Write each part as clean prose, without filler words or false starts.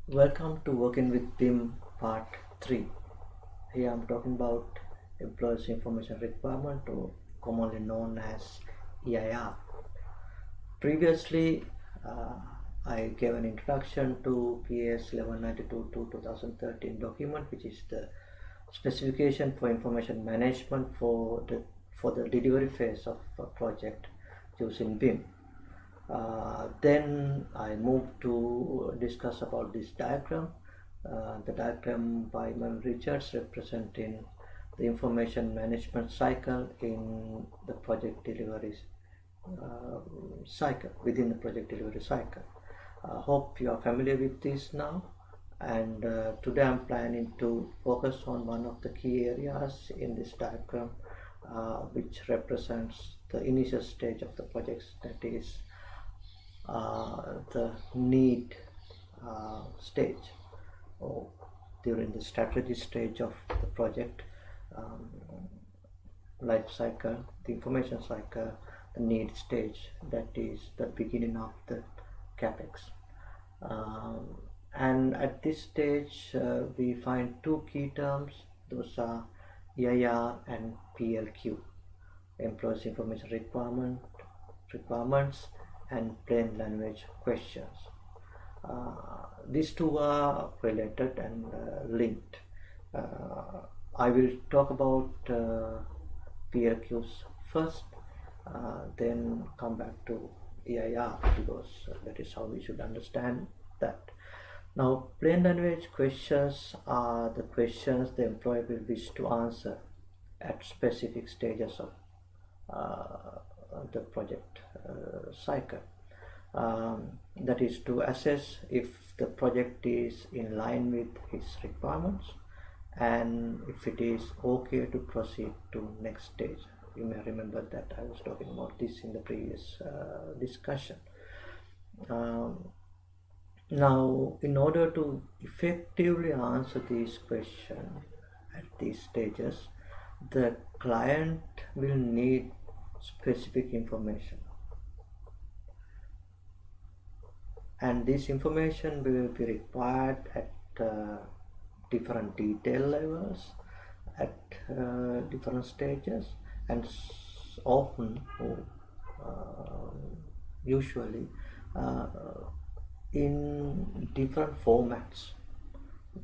Welcome to Working with BIM Part 3. Here I'm talking about Employees Information Requirement, or commonly known as EIR. Previously, uh, I gave an introduction to PAS1192-2 2013 document, which is the specification for information management for the delivery phase of a project using BIM. Then I moved to discuss about this diagram. The diagram by Mem Richards representing the information management cycle in the project delivery cycle, within the project delivery cycle. Hope you are familiar with this now, and today I'm planning to focus on one of the key areas in this diagram, which represents the initial stage of the projects, that is the need stage, or during the strategy stage of the project um, life cycle, the information cycle, the need stage, that is the beginning of the capex. um, and at this stage we find two key terms. Those are EIR and PLQ, employees information requirements and plain language questions. These two are related and linked. I will talk about PLQs first, then come back to EIR, because that is how we should understand that. Now, plain language questions are the questions the employee will wish to answer at specific stages of the project cycle. That is to assess if the project is in line with his requirements and if it is okay to proceed to next stage. You may remember that I was talking about this in the previous discussion. Um, Now, in order to effectively answer these questions at these stages, the client will need specific information, and this information will be required at different detail levels, at different stages, and often, usually, uh, in different formats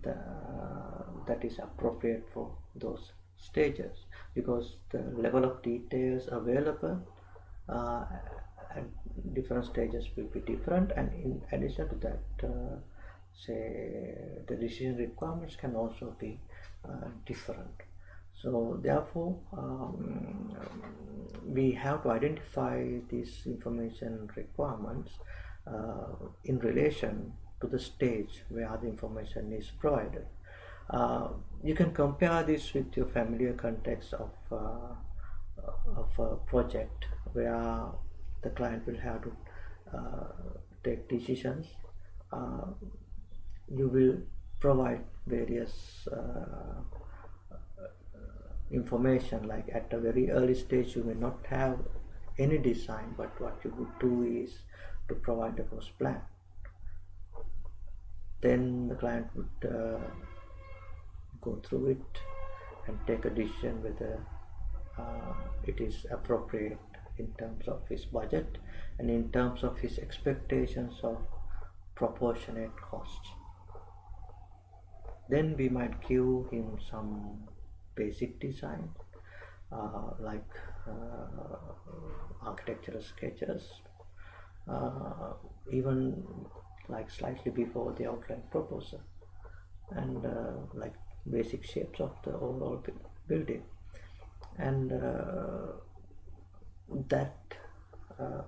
that is appropriate for those stages, because the level of details available uh, at different stages will be different, and in addition to that, say the decision requirements can also be different. So therefore, we have to identify these information requirements in relation to the stage where the information is provided. You can compare this with your familiar context of a project where the client will have to take decisions. Uh, you will provide various information, like at a very early stage you may not have any design, but what you would do is to provide the cost plan. Then the client would go through it and take a decision whether it is appropriate in terms of his budget and in terms of his expectations of proportionate costs. Then we might give him some basic design, like architectural sketches, even like slightly before the outline proposal, and like basic shapes of the overall building. And that uh,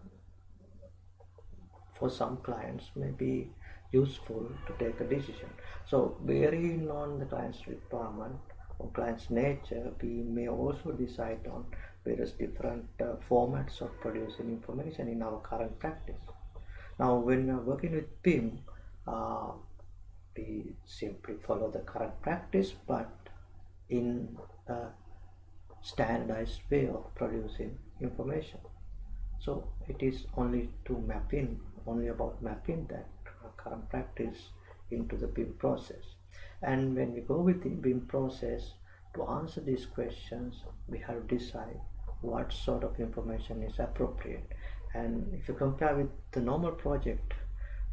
for some clients may be useful to take a decision. So varying on the client's requirement or client's nature, we may also decide on various different formats of producing information in our current practice. Now, when we are working with BIM, we simply follow the current practice, but in a standardized way of producing information. So it is only about mapping that current practice into the BIM process. And when we go with the BIM process, to answer these questions, we have to decide what sort of information is appropriate. And if you compare with the normal project,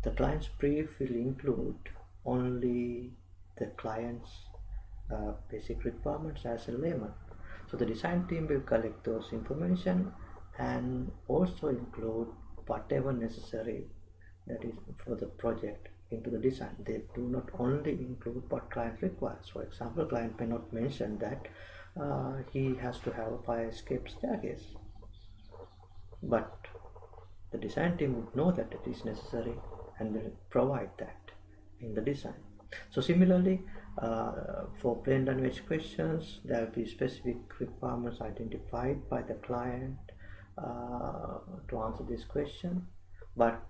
the client's brief will include only the client's basic requirements as a layman. So the design team will collect those information and also include whatever necessary that is for the project into the design. They do not only include what client requires. For example, client may not mention that he has to have a fire escape staircase, but the design team would know that it is necessary and will provide that in the design. So similarly, for plain language questions, there will be specific requirements identified by the client to answer this question. But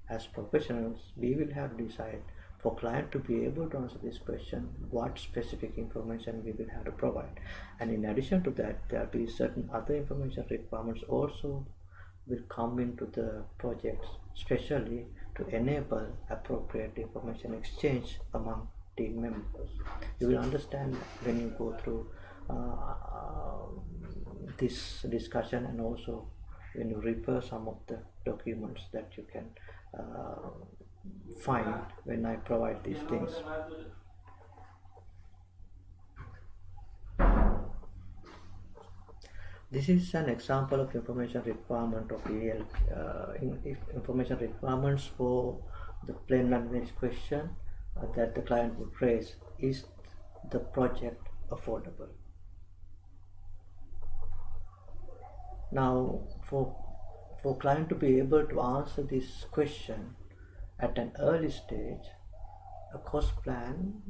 as professionals, we will have to decide for client to be able to answer this question, what specific information we will have to provide. And in addition to that, there will be certain other information requirements also will come into the projects, especially to enable appropriate information exchange among team members. You will understand when you go through this discussion, and also when you refer some of the documents that you can find when I provide these things. This is an example of information requirement of information requirements for the plain language question that the client would raise. Is the project affordable? Now, for client to be able to answer this question at an early stage, a cost plan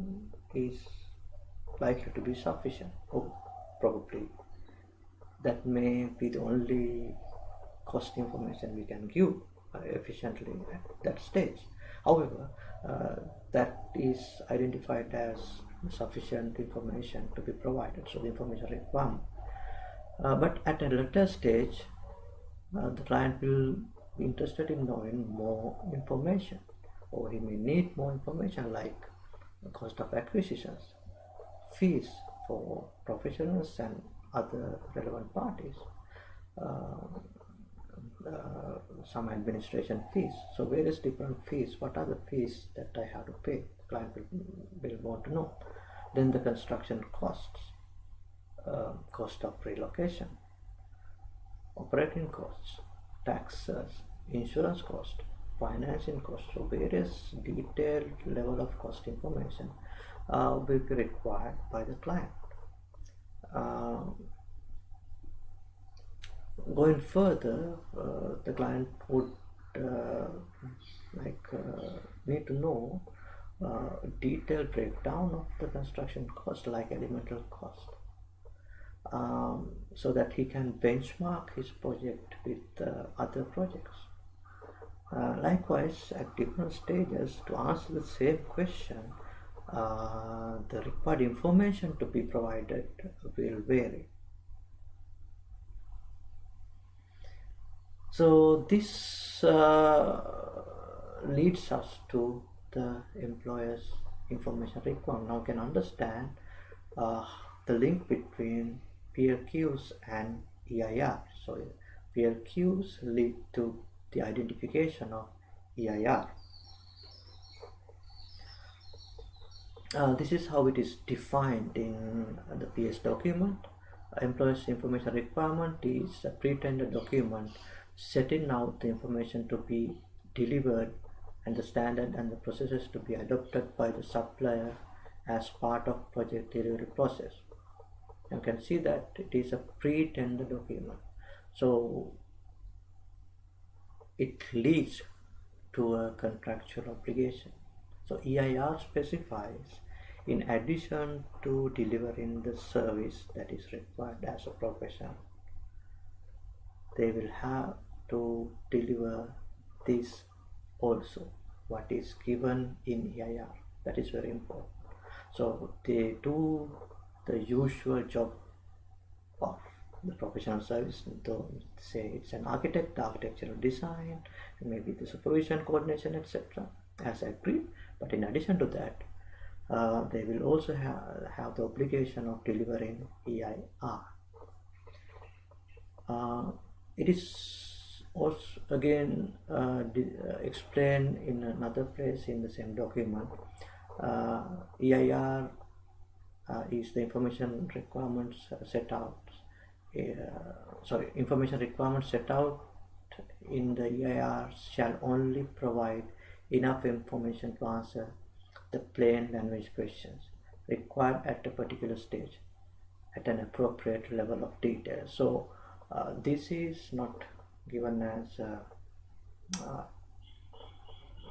is likely to be sufficient, or probably that may be the only cost information we can give efficiently at that stage. However, that is identified as sufficient information to be provided, so the information requirement. But at a later stage, the client will be interested in knowing more information, or he may need more information like the cost of acquisitions, fees for professionals and other relevant parties, some administration fees. So various different fees. What are the fees that I have to pay? The client will want to know. Then the construction costs, cost of relocation, operating costs, taxes, insurance cost, financing costs. So various detailed level of cost information will be required by the client. Going further, the client would need to know detailed breakdown of the construction cost, like elemental cost, so that he can benchmark his project with other projects. Likewise, at different stages, to answer the same question, the required information to be provided will vary. So this leads us to the employer's information requirement. Now we can understand the link between PLQs and EIR. So PLQs lead to the identification of EIR. This is how it is defined in the PS document. Employer's information requirement is a pre-tendered document setting out the information to be delivered and the standard and the processes to be adopted by the supplier as part of project delivery process. You can see that it is a pre-tender document, so it leads to a contractual obligation. So EIR specifies, in addition to delivering the service that is required as a profession, they will have to deliver this also, what is given in EIR. That is very important. So they do the usual job of the professional service. Though say it's an architect, the architectural design, maybe the supervision, coordination, etc., as agreed. But in addition to that, they will also have the obligation of delivering EIR. It is also again explained in another place in the same document. EIR is the information requirements set out. Information requirements set out in the EIR shall only provide enough information to answer the plain language questions required at a particular stage at an appropriate level of detail. So this is not given as a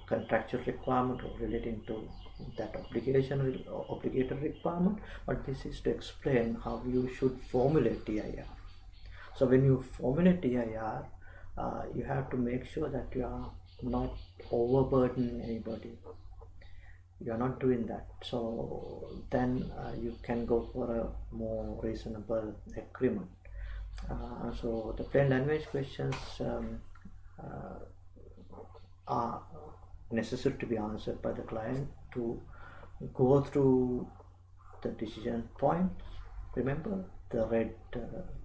contractual requirement or relating to that obligatory requirement, but this is to explain how you should formulate EIR. So when you formulate EIR, you have to make sure that you are not overburdening anybody. You are not doing that. So then you can go for a more reasonable agreement. So the plain language questions are necessary to be answered by the client to go through the decision points. Remember the red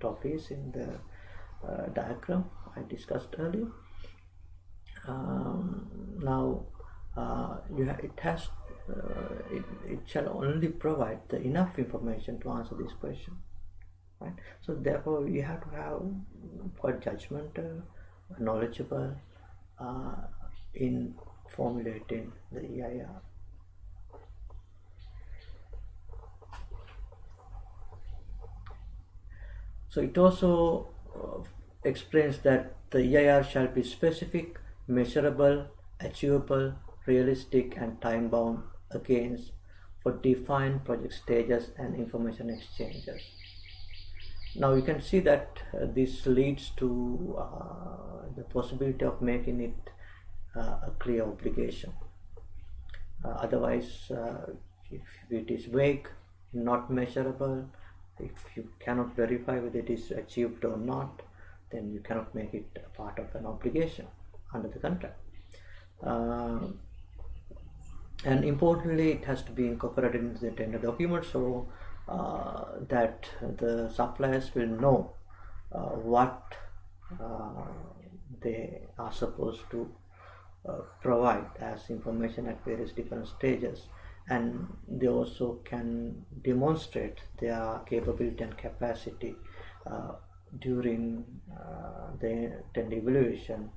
toffees in the diagram I discussed earlier. Now it shall only provide the enough information to answer this question, right? So therefore you have to have quite judgmental, knowledgeable in formulating the EIR. So it also explains that the EIR shall be specific, measurable, achievable, realistic and time bound against for defined project stages and information exchanges. Now you can see that this leads to the possibility of making it a clear obligation. Otherwise, if it is vague, not measurable, if you cannot verify whether it is achieved or not, then you cannot make it a part of an obligation under the contract. And importantly, it has to be incorporated into the tender document so that the suppliers will know what they are supposed to provide as information at various different stages, and they also can demonstrate their capability and capacity during the tender evaluation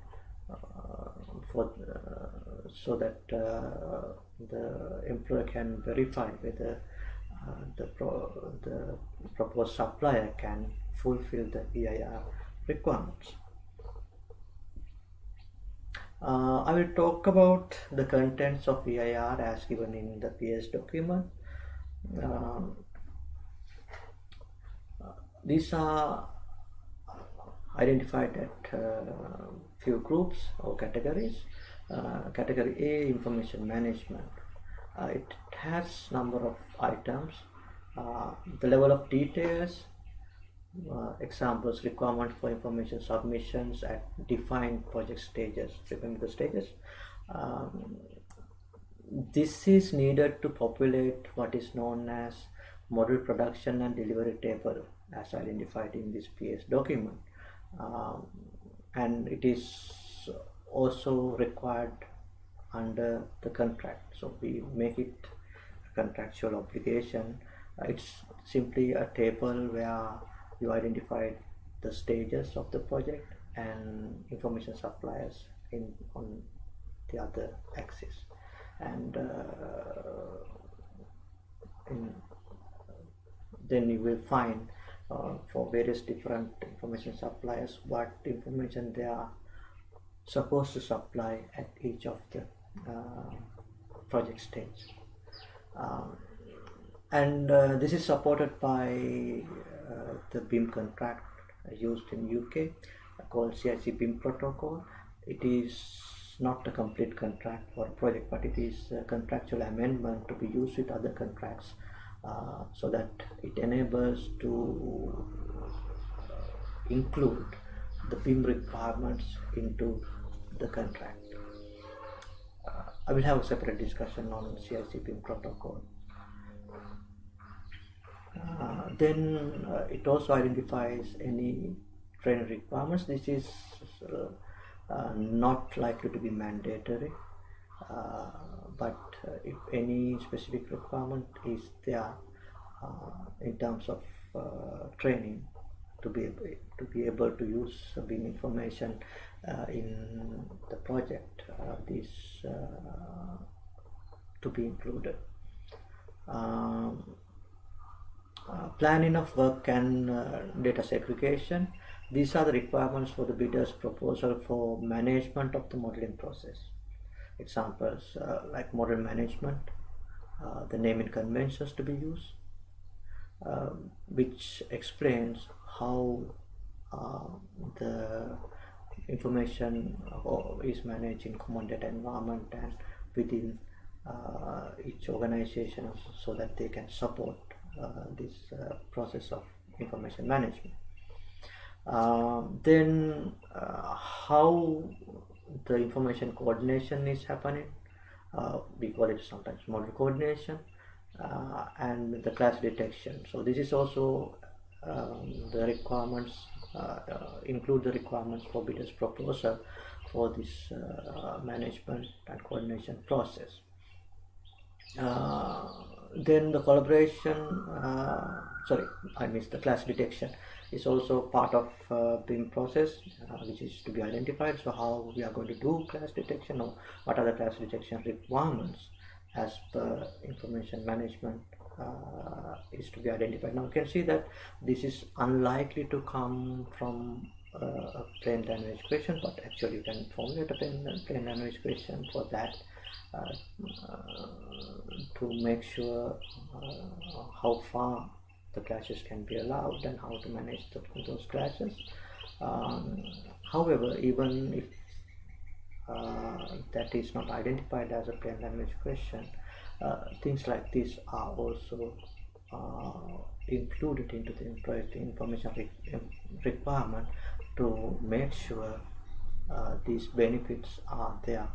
so that the employer can verify whether the proposed supplier can fulfill the EIR requirements. I will talk about the contents of EIR as given in the PS document. These are identified at few groups or categories. Category A, information management. It has number of items, the level of details, examples, requirement for information submissions at defined project stages. Remember the stages. This is needed to populate what is known as model production and delivery table as identified in this PS document, and it is also required under the contract, so we make it a contractual obligation. It's simply a table where you identify the stages of the project and information suppliers on the other axis, and then you will find for various different information suppliers what information they are supposed to supply at each of the project stage, and this is supported by the BIM contract used in UK called CIC BIM protocol. It is not a complete contract for a project, but it is a contractual amendment to be used with other contracts so that it enables to include the BIM requirements into the contract. I will have a separate discussion on CI/CD protocol. Then it also identifies any training requirements. This is not likely to be mandatory, but if any specific requirement is there in terms of training to be able to use BIM information in the project, this to be included. Planning of work and data segregation. These are the requirements for the bidder's proposal for management of the modeling process. Examples like model management, the naming conventions to be used, which explains how the information is managed in common data environment and within each organization, so that they can support this process of information management. Then how the information coordination is happening, we call it sometimes model coordination, and the clash detection. So this is also the requirements, include the requirements for bidder's proposal for this management and coordination process. Then the collaboration, sorry, I missed the clash detection, is also part of BIM process, which is to be identified. So how we are going to do clash detection, or what are the clash detection requirements as per information management is to be identified. Now you can see that this is unlikely to come from a plain language question, but actually you can formulate a plain language question for that, to make sure how far the clashes can be allowed and how to manage those clashes. However, even if that is not identified as a plain language question, things like this are also included into the information requirement to make sure these benefits are there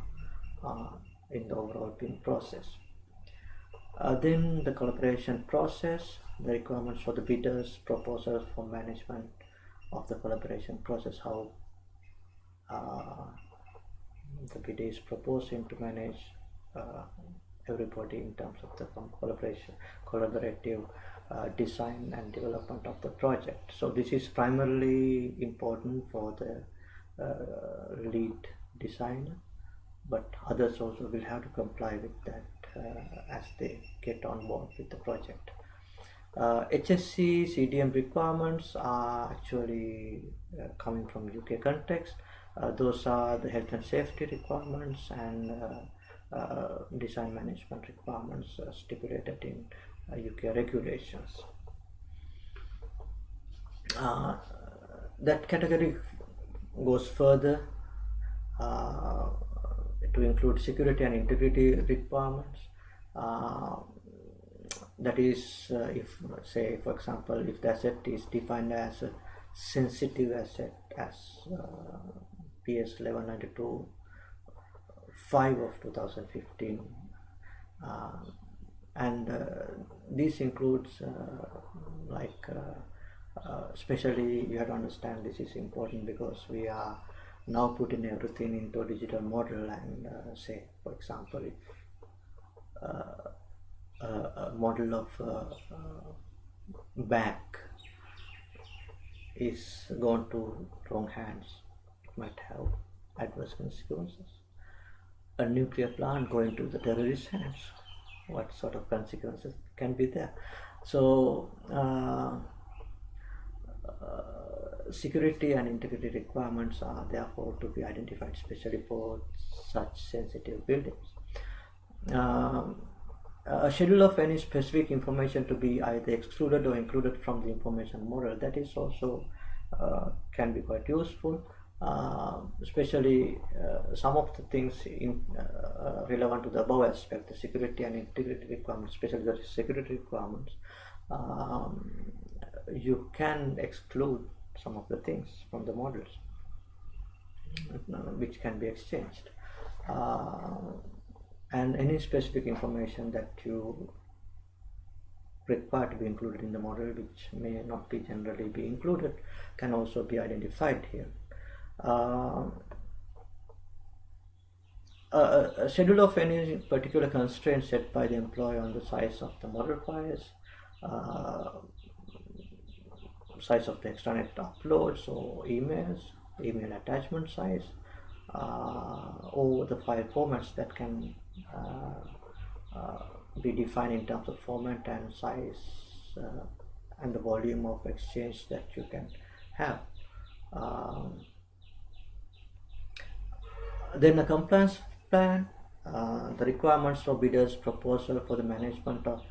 in the overall BIM process. Then the collaboration process, the requirements for the bidders' proposals for management of the collaboration process, how the bidder is proposing to manage everybody in terms of the collaborative design and development of the project. So this is primarily important for the lead designer, but others also will have to comply with that as they get on board with the project. HSC CDM requirements are actually coming from UK context. Those are the health and safety requirements and design management requirements stipulated in UK regulations. That category goes further to include security and integrity requirements. That is, if say for example, if the asset is defined as a sensitive asset as PAS1192-2 of 2015, and this includes especially you have to understand this is important because we are now putting everything into a digital model, and say for example if a model of bank is gone to wrong hands, it might have adverse consequences. A nuclear plant going to the terrorist hands, what sort of consequences can be there? So security and integrity requirements are therefore to be identified, especially for such sensitive buildings. A schedule of any specific information to be either excluded or included from the information model, that is also can be quite useful, especially some of the things relevant to the above aspect, the security and integrity requirements, especially the security requirements. You can exclude some of the things from the models which can be exchanged. and any specific information that you require to be included in the model, which may not be generally be included, can also be identified here. A schedule of any particular constraint set by the employee on the size of the model files, size of the extranet uploads or emails, email attachment size, or the file formats that can be defined in terms of format and size, and the volume of exchange that you can have. Then a compliance plan, the requirements for bidders proposal for the management of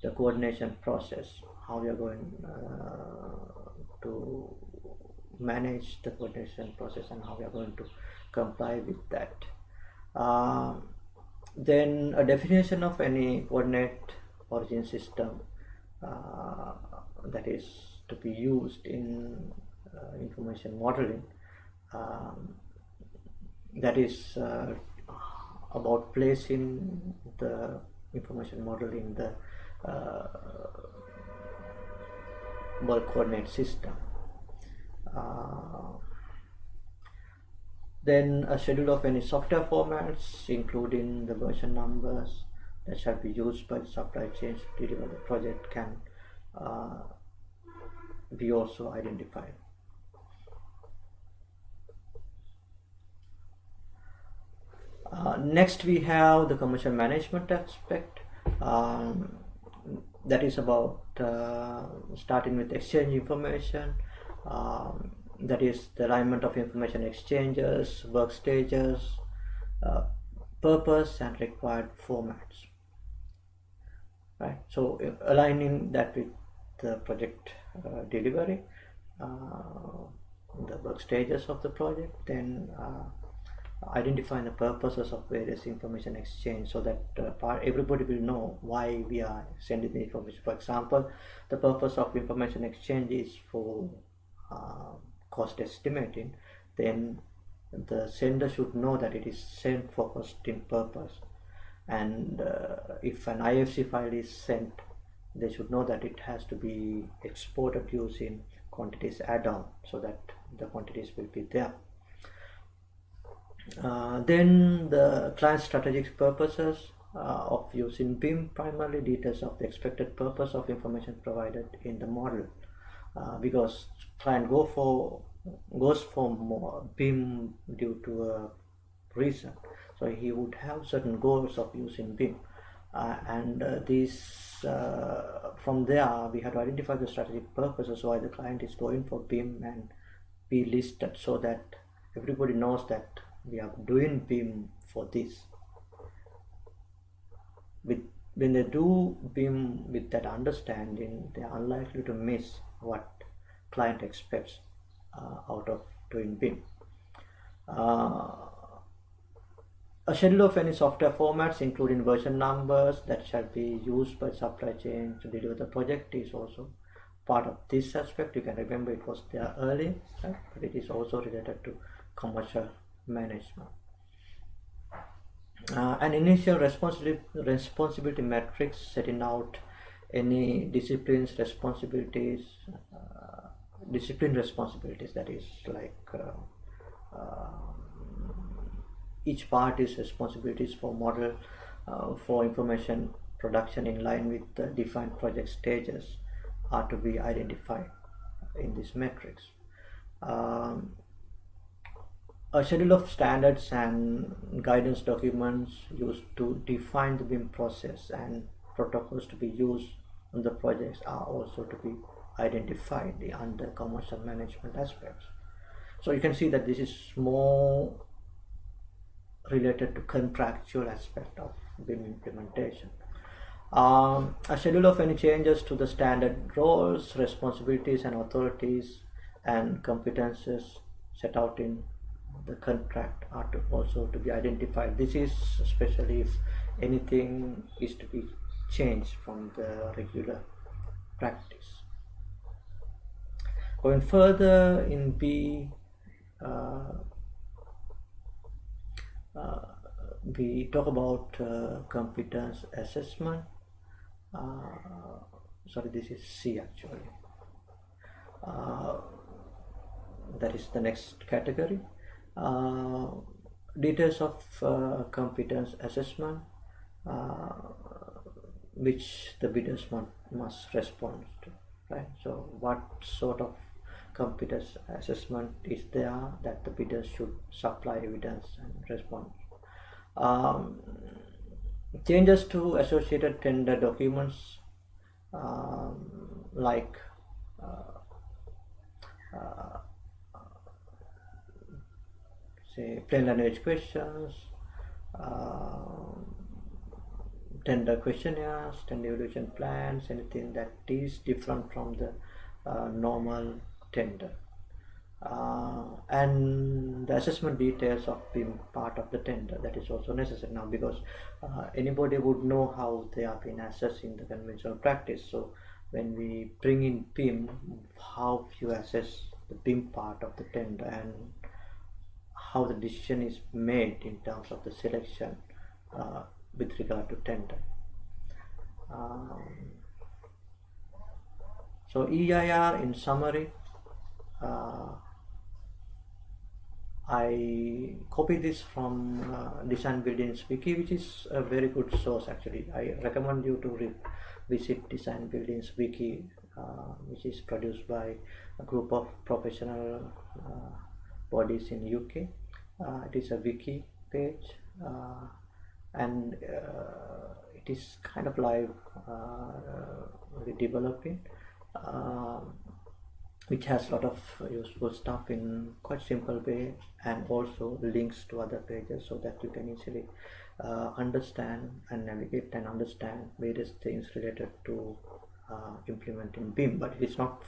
the coordination process, how we are going to manage the coordination process and how we are going to comply with that. Then a definition of any coordinate origin system that is to be used in information modeling, that is about placing the information model in the world coordinate system. Then a schedule of any software formats, including the version numbers that shall be used by the supply chain to deliver the project, can be also identified. Next we have the commercial management aspect, that is about starting with exchange information, that is the alignment of information exchanges, work stages, purpose and required formats, right? So aligning that with the project delivery, the work stages of the project, then identifying the purposes of various information exchange, so that everybody will know why we are sending the information. For example, the purpose of information exchange is for cost estimating, then the sender should know that it is sent for costing purpose. And if an IFC file is sent, they should know that it has to be exported using quantities add-on, so that the quantities will be there. Then the client strategic purposes of using BIM, primarily details of the expected purpose of information provided in the model, because client goes for more BIM due to a reason, so he would have certain goals of using BIM, and these from there we have to identify the strategic purposes why the client is going for BIM and be listed, so that everybody knows that we are doing BIM for this. When they do BIM with that understanding, they are unlikely to miss what client expects out of doing BIM. A schedule of any software formats, including version numbers that shall be used by supply chain to deliver the project, is also part of this aspect. You can remember it was there early, right? But it is also related to commercial management. An initial responsibility matrix setting out any discipline responsibilities, that is like each party's responsibilities for model for information production in line with the defined project stages are to be identified in this matrix. A schedule of standards and guidance documents used to define the BIM process and protocols to be used on the projects are also to be identified under commercial management aspects. So you can see that this is more related to contractual aspect of BIM implementation. A schedule of any changes to the standard roles, responsibilities and authorities and competences set out in the contract are also to be identified. This is especially if anything is to be changed from the regular practice. Going further in B, we talk about competence assessment. Sorry, this is C actually. That is the next category. Details of competence assessment, which the bidders must respond to, right? So what sort of competence assessment is there that the bidders should supply evidence and respond? Changes to associated tender documents, like say plain language questions, tender questionnaires, tender evaluation plans, anything that is different from the normal tender. And the assessment details of being part of the tender, that is also necessary now, because anybody would know how they have been assessed in the conventional practice. So when we bring in BIM, how you assess the BIM part of the tender and how the decision is made in terms of the selection with regard to tender. So EIR in summary, I copy this from Design Buildings Wiki, which is a very good source actually. I recommend you to visit Design Buildings Wiki, which is produced by a group of professional bodies in UK. It is a wiki page, and it is kind of live developing, which has a lot of useful stuff in quite simple way, and also links to other pages so that you can easily understand and navigate and understand various things related to implementing BIM. But it is not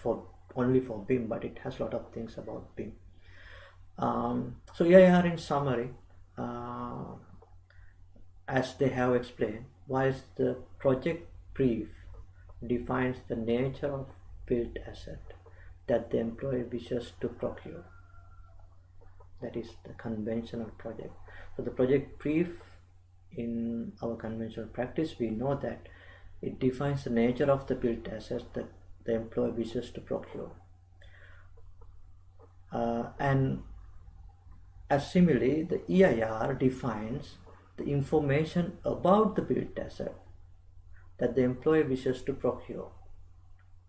only for BIM, but it has a lot of things about BIM. So EIR in summary, as they have explained, whilst the project brief defines the nature of built asset that the employee wishes to procure, that is the conventional project. So the project brief in our conventional practice, we know that it defines the nature of the built asset that the employee wishes to procure, and as similarly the EIR defines the information about the built asset that the employee wishes to procure,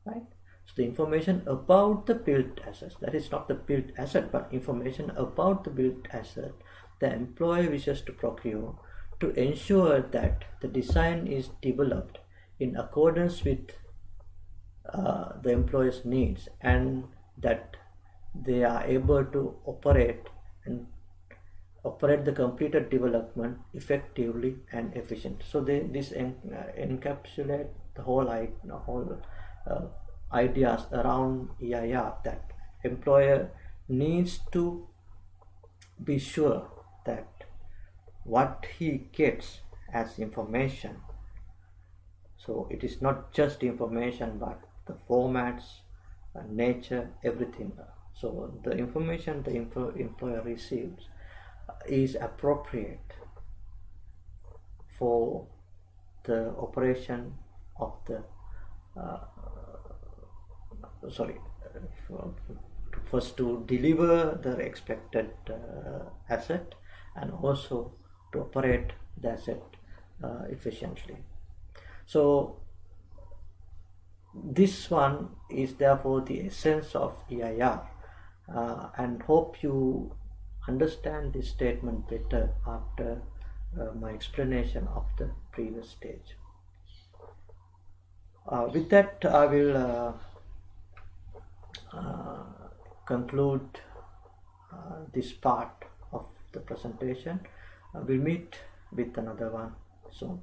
right? So the information about the built asset, that is not the built asset, but information about the built asset the employee wishes to procure, to ensure that the design is developed in accordance with the employee's needs, and that they are able to operate the completed development effectively and efficient. So this encapsulate the whole ideas around EIR, that employer needs to be sure that what he gets as information, so it is not just information but the formats, nature, everything. So the information the employer receives is appropriate for the operation of the first to deliver the expected asset, and also to operate the asset efficiently. So this one is therefore the essence of EIR, and hope you understand this statement better after my explanation of the previous stage. With that, I will conclude this part of the presentation. We'll meet with another one soon.